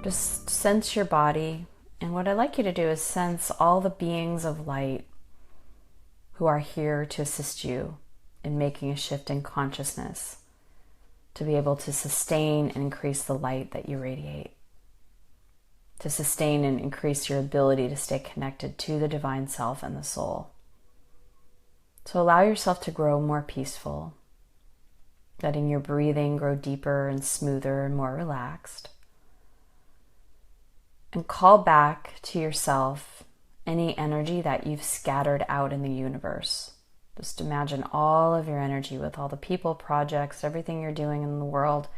Just sense your body. And what I'd like you to do is sense all the beings of light who are here to assist you in making a shift in consciousness to be able to sustain and increase the light that you radiate, to sustain and increase your ability to stay connected to the divine self and the soul. So allow yourself to grow more peaceful, letting your breathing grow deeper and smoother and more relaxed. And call back to yourself any energy that you've scattered out in the universe. Just imagine all of your energy with all the people, projects, everything you're doing in the world,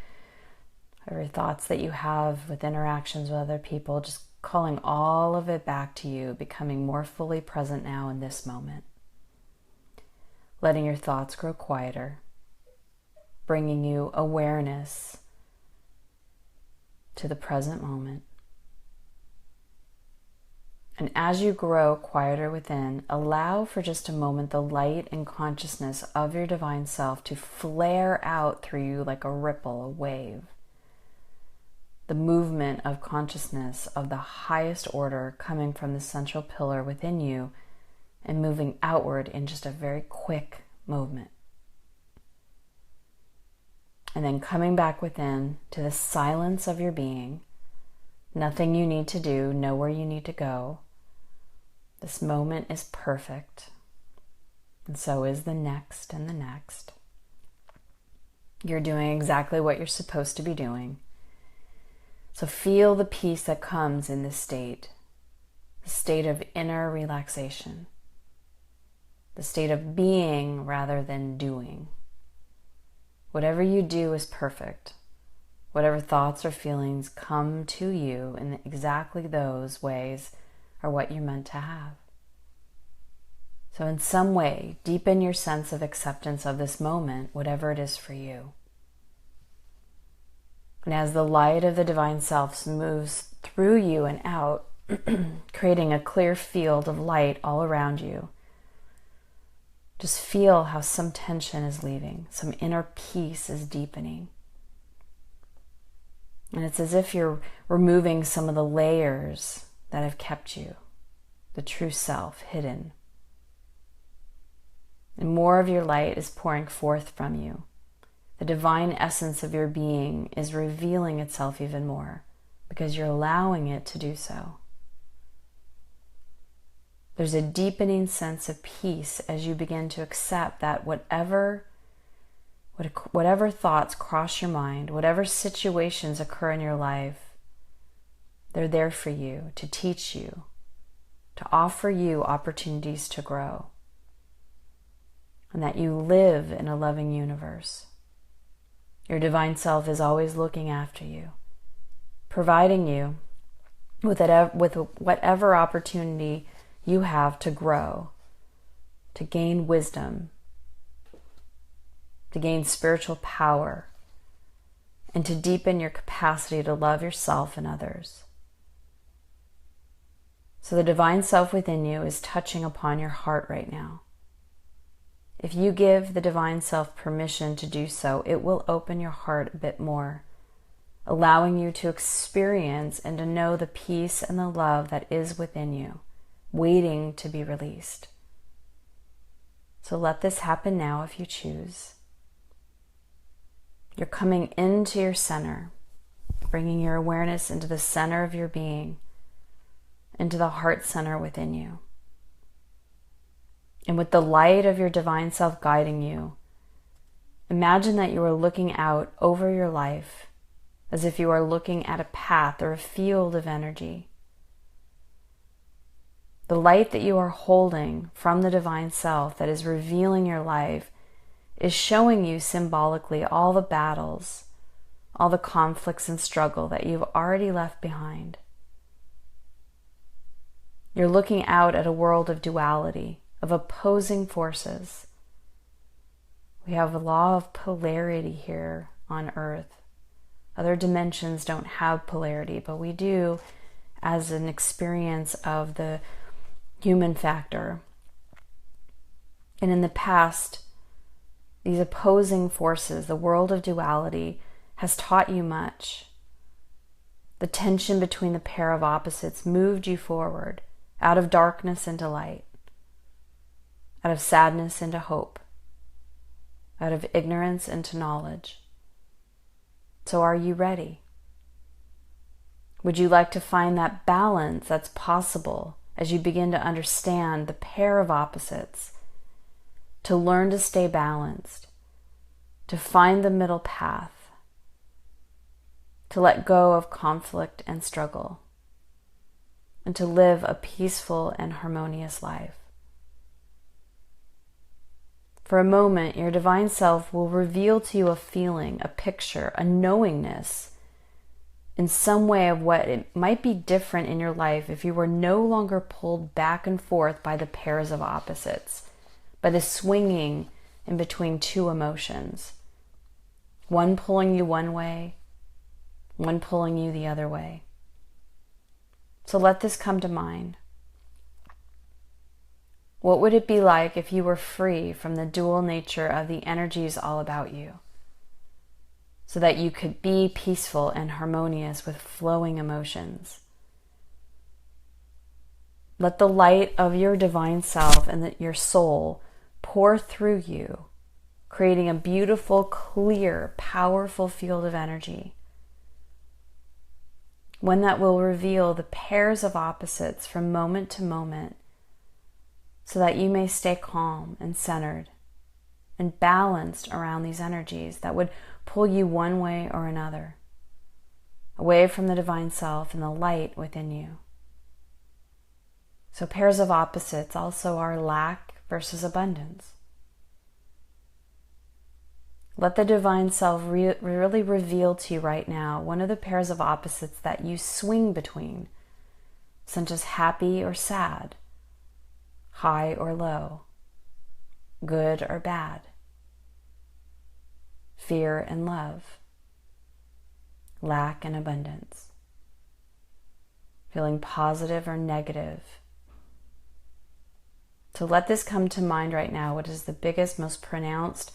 every thoughts that you have with interactions with other people, just calling all of it back to you, becoming more fully present now in this moment. Letting your thoughts grow quieter, bringing you awareness to the present moment. And as you grow quieter within, allow for just a moment the light and consciousness of your divine self to flare out through you like a ripple, a wave. The movement of consciousness of the highest order coming from the central pillar within you and moving outward in just a very quick movement. And then coming back within to the silence of your being. Nothing you need to do, nowhere you need to go. This moment is perfect, and so is the next and the next. You're doing exactly what you're supposed to be doing. So feel the peace that comes in this state, the state of inner relaxation, the state of being rather than doing. Whatever you do is perfect. Whatever thoughts or feelings come to you in exactly those ways are what you're meant to have. So in some way, deepen your sense of acceptance of this moment, whatever it is for you. And as the light of the divine self moves through you and out, creating a clear field of light all around you, just feel how some tension is leaving, some inner peace is deepening. And it's as if you're removing some of the layers that have kept you, the true self, hidden. And more of your light is pouring forth from you. The divine essence of your being is revealing itself even more because you're allowing it to do so. There's a deepening sense of peace as you begin to accept that whatever thoughts cross your mind, whatever situations occur in your life, they're there for you, to teach you, to offer you opportunities to grow, and that you live in a loving universe. Your divine self is always looking after you, providing you with whatever opportunity you have to grow, to gain wisdom, to gain spiritual power, and to deepen your capacity to love yourself and others. So the divine self within you is touching upon your heart right now. If you give the divine self permission to do so, it will open your heart a bit more, allowing you to experience and to know the peace and the love that is within you, waiting to be released. So let this happen now if you choose. You're coming into your center, bringing your awareness into the center of your being, into the heart center within you. And with the light of your divine self guiding you, imagine that you are looking out over your life as if you are looking at a path or a field of energy. The light that you are holding from the divine self that is revealing your life is showing you symbolically all the battles, all the conflicts and struggle that you've already left behind. You're looking out at a world of duality, of opposing forces. We have a law of polarity here on Earth. Other dimensions don't have polarity, but we do as an experience of the human factor. And in the past, these opposing forces, the world of duality, has taught you much. The tension between the pair of opposites moved you forward, out of darkness into light, out of sadness into hope, out of ignorance into knowledge. So are you ready? Would you like to find that balance that's possible as you begin to understand the pair of opposites, to learn to stay balanced, to find the middle path, to let go of conflict and struggle, and to live a peaceful and harmonious life? For a moment, your divine self will reveal to you a feeling, a picture, a knowingness in some way of what it might be different in your life if you were no longer pulled back and forth by the pairs of opposites, by the swinging in between two emotions, one pulling you one way, one pulling you the other way. So let this come to mind. What would it be like if you were free from the dual nature of the energies all about you, so that you could be peaceful and harmonious with flowing emotions? Let the light of your divine self and your soul pour through you, creating a beautiful, clear, powerful field of energy, one that will reveal the pairs of opposites from moment to moment, so that you may stay calm and centered and balanced around these energies that would pull you one way or another, away from the divine self and the light within you. So pairs of opposites also are lack versus abundance. Let the divine self really reveal to you right now one of the pairs of opposites that you swing between, such as happy or sad, high or low, good or bad, fear and love, lack and abundance, feeling positive or negative. So let this come to mind right now. What is the biggest, most pronounced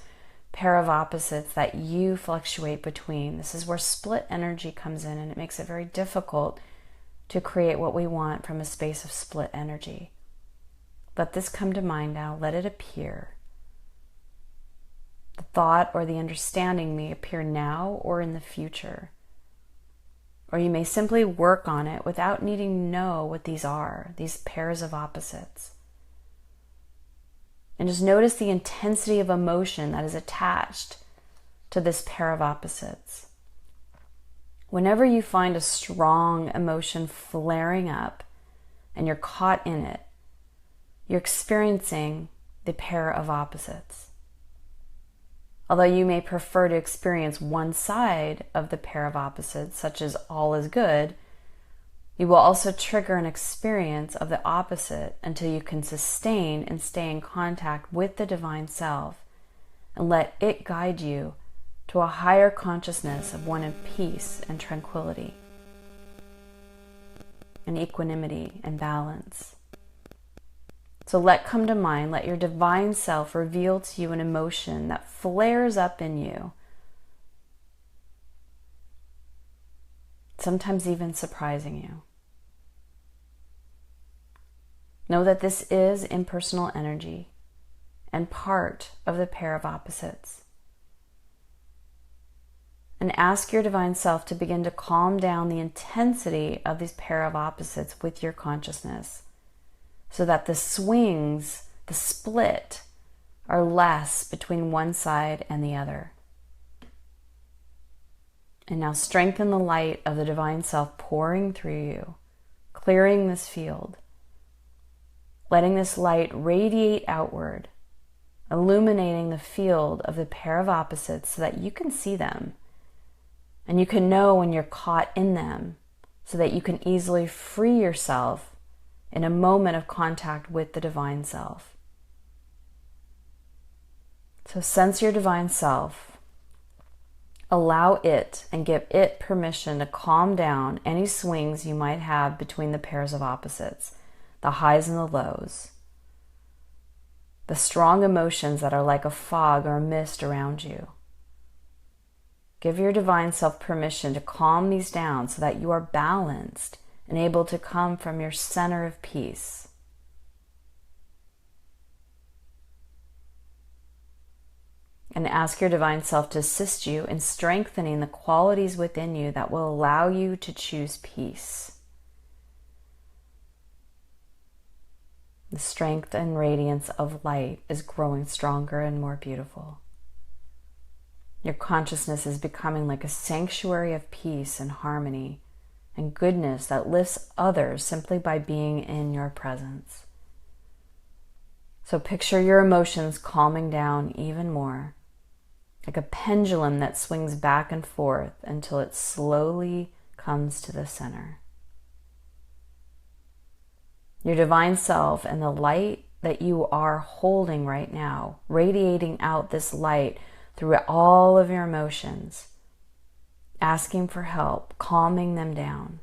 pair of opposites that you fluctuate between? This is where split energy comes in, and it makes it very difficult to create what we want from a space of split energy. Let this come to mind now. Let it appear. The thought or the understanding may appear now or in the future. Or you may simply work on it without needing to know what these are, these pairs of opposites. And just notice the intensity of emotion that is attached to this pair of opposites. Whenever you find a strong emotion flaring up and you're caught in it, you're experiencing the pair of opposites. Although you may prefer to experience one side of the pair of opposites, such as all is good, you will also trigger an experience of the opposite until you can sustain and stay in contact with the divine self and let it guide you to a higher consciousness of one in peace and tranquility and equanimity and balance. So let come to mind, let your divine self reveal to you an emotion that flares up in you, sometimes even surprising you. Know that this is impersonal energy and part of the pair of opposites. And ask your divine self to begin to calm down the intensity of these pair of opposites with your consciousness, so that the swings, the split, are less between one side and the other. And now strengthen the light of the divine self pouring through you, clearing this field, letting this light radiate outward, illuminating the field of the pair of opposites so that you can see them and you can know when you're caught in them, so that you can easily free yourself in a moment of contact with the divine self. So sense your divine self. Allow it and give it permission to calm down any swings you might have between the pairs of opposites, the highs and the lows, the strong emotions that are like a fog or a mist around you. Give your divine self permission to calm these down so that you are balanced and able to come from your center of peace. And ask your divine self to assist you in strengthening the qualities within you that will allow you to choose peace. The strength and radiance of light is growing stronger and more beautiful. Your consciousness is becoming like a sanctuary of peace and harmony and goodness that lifts others simply by being in your presence. So picture your emotions calming down even more, like a pendulum that swings back and forth until it slowly comes to the center. Your divine self and the light that you are holding right now, radiating out this light through all of your emotions, asking for help, calming them down.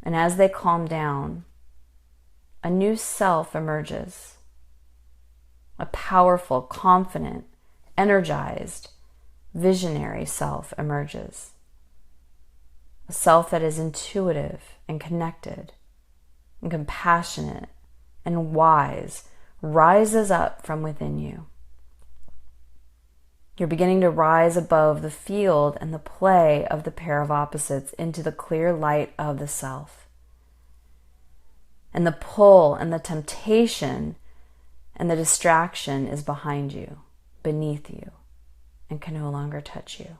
And as they calm down, a new self emerges, a powerful, confident, energized, visionary self emerges. A self that is intuitive and connected and compassionate and wise rises up from within you. You're beginning to rise above the field and the play of the pair of opposites into the clear light of the self. And the pull and the temptation and the distraction is behind you, beneath you, and can no longer touch you.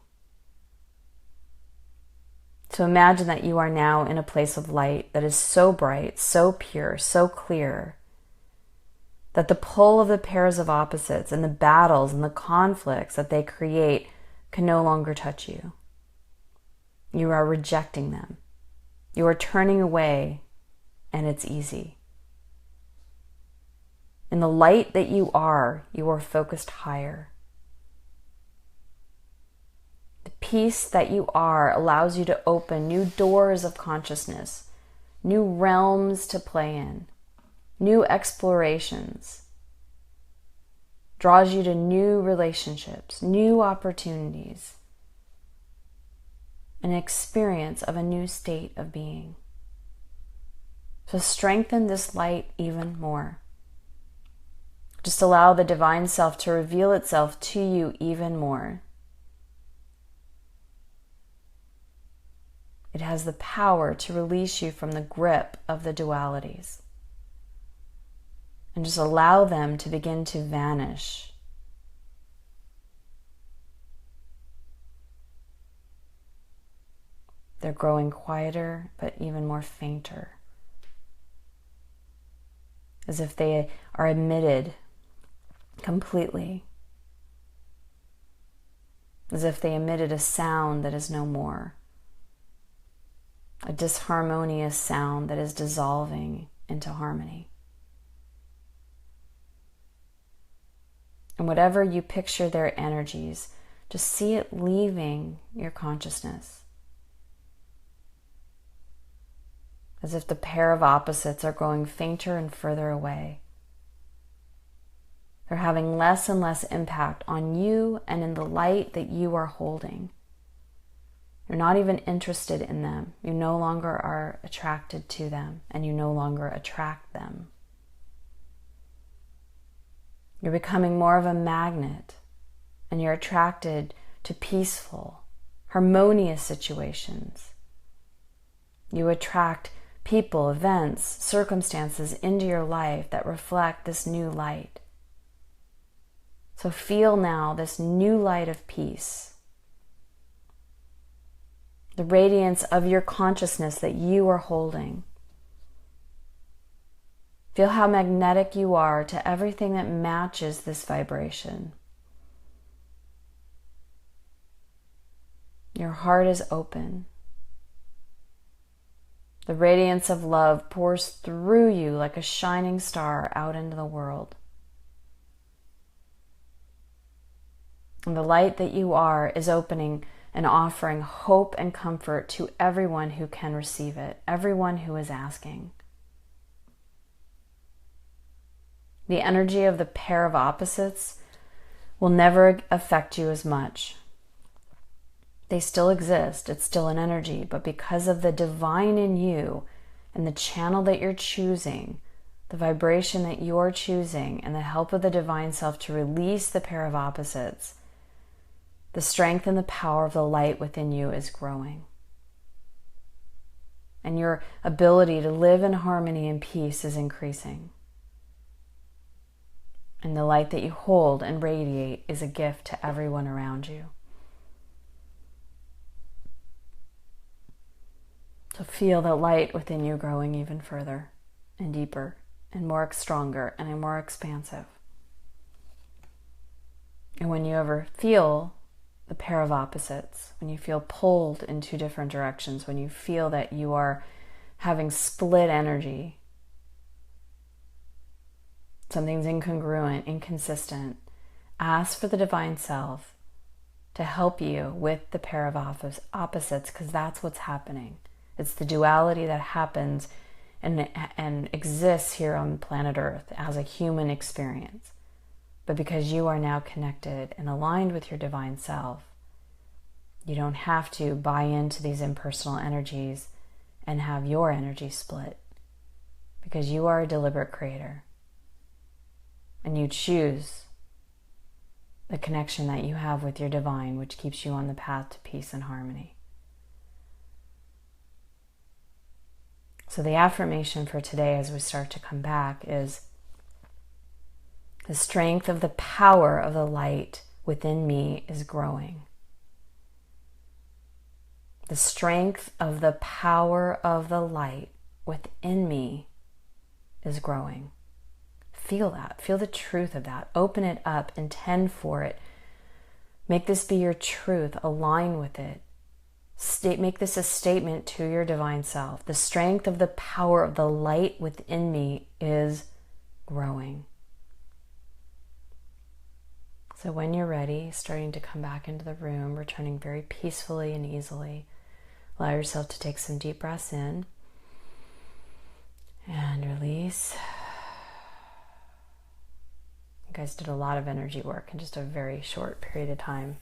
So imagine that you are now in a place of light that is so bright, so pure, so clear, that the pull of the pairs of opposites and the battles and the conflicts that they create can no longer touch you. You are rejecting them. You are turning away, and it's easy. In the light that you are focused higher. The peace that you are allows you to open new doors of consciousness, new realms to play in, new explorations, draws you to new relationships, new opportunities, an experience of a new state of being. So strengthen this light even more. Just allow the divine self to reveal itself to you even more. It has the power to release you from the grip of the dualities. And just allow them to begin to vanish. They're growing quieter, but even more fainter. As if they are emitted completely. As if they emitted a sound that is no more. A disharmonious sound that is dissolving into harmony. And whatever you picture their energies, just see it leaving your consciousness. As if the pair of opposites are growing fainter and further away. They're having less and less impact on you and in the light that you are holding. You're not even interested in them. You no longer are attracted to them, and you no longer attract them. You're becoming more of a magnet, and you're attracted to peaceful, harmonious situations. You attract people, events, circumstances into your life that reflect this new light. So feel now this new light of peace. The radiance of your consciousness that you are holding. Feel how magnetic you are to everything that matches this vibration. Your heart is open. The radiance of love pours through you like a shining star out into the world. And the light that you are is opening and offering hope and comfort to everyone who can receive it, everyone who is asking. The energy of the pair of opposites will never affect you as much. They still exist. It's still an energy, but because of the divine in you and the channel that you're choosing, the vibration that you're choosing, and the help of the divine self to release the pair of opposites, the strength and the power of the light within you is growing. And your ability to live in harmony and peace is increasing. And the light that you hold and radiate is a gift to everyone around you. So feel the light within you growing even further and deeper and more stronger and more expansive. And when you ever feel the pair of opposites, when you feel pulled in two different directions, when you feel that you are having split energy, something's incongruent, inconsistent, ask for the divine self to help you with the pair of opposites, because that's what's happening. It's the duality that happens and exists here on planet Earth as a human experience. But because you are now connected and aligned with your divine self, you don't have to buy into these impersonal energies and have your energy split, because you are a deliberate creator. And you choose the connection that you have with your divine, which keeps you on the path to peace and harmony. So the affirmation for today as we start to come back is: the strength of the power of the light within me is growing. The strength of the power of the light within me is growing. Feel that. Feel the truth of that. Open it up. Intend for it. Make this be your truth. Align with it. Make this a statement to your divine self. The strength of the power of the light within me is growing. So when you're ready, starting to come back into the room, returning very peacefully and easily, allow yourself to take some deep breaths in and release. You guys did a lot of energy work in just a very short period of time.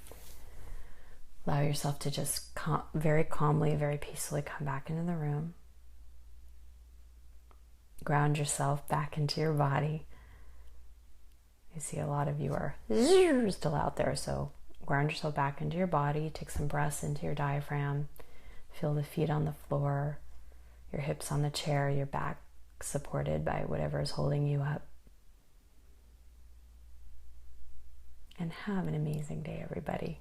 Allow yourself to just very calmly, very peacefully come back into the room. Ground yourself back into your body. I see a lot of you are still out there, so ground yourself back into your body. Take some breaths into your diaphragm. Feel the feet on the floor, your hips on the chair, your back supported by whatever is holding you up. And have an amazing day, everybody.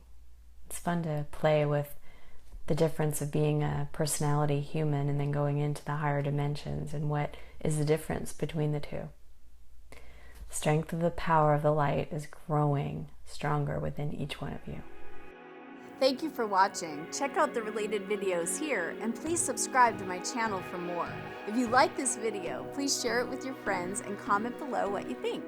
It's fun to play with the difference of being a personality human and then going into the higher dimensions, and what is the difference between the two. Strength of the power of the light is growing stronger within each one of you. Thank you for watching. Check out the related videos here, and please subscribe to my channel for more. If you like this video, please share it with your friends and comment below what you think.